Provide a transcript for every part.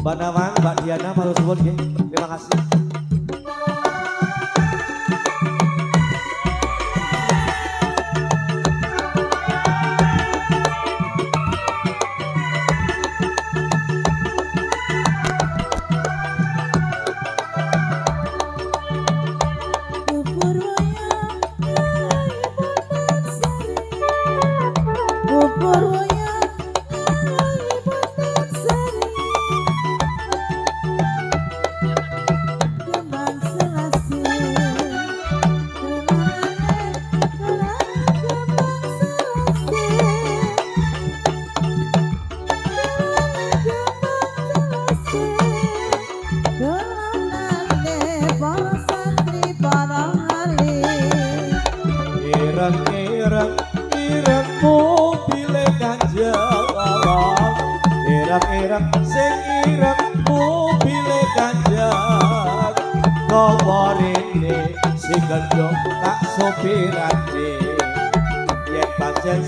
Mbak Nawang, Mbak Diana, matur suwun nggih. Terima kasih. Ireng-ireng mobile Kanjeng, ireng-ireng sing ireng mobile Kanjeng, gawa rene si gendong tak sopirane. Yen pancen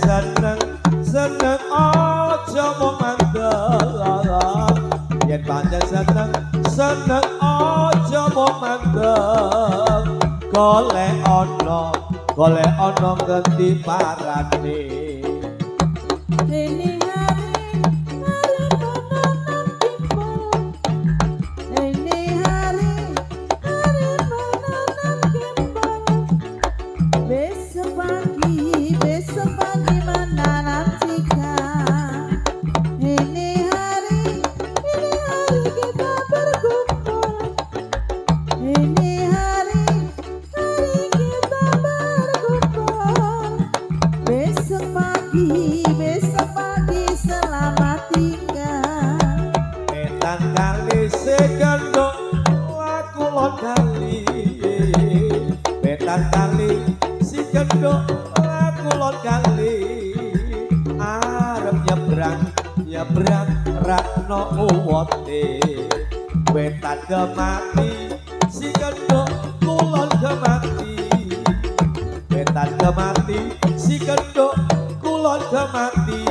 seneng aja mung mandeg, yen pancen seneng aja mung mandeg, golek ana ngendi parane. Ini hari menanam timbul. Ini hari menanam timbul. Besok pagi menanam cikar. Ini hari kita berkumpul. Ini hari kita berkumpul. Besok pagi selamat tinggal. Etan kali segendok laku lon kali. Etan kali segendok laku lon kali. Arep nyebrang rakno uwote. Wetan kemati segendok kulon kemati. Wetan kemati segendok kulon kemati.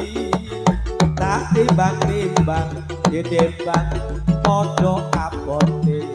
Tak timbang-timbang ditimbang podo abote.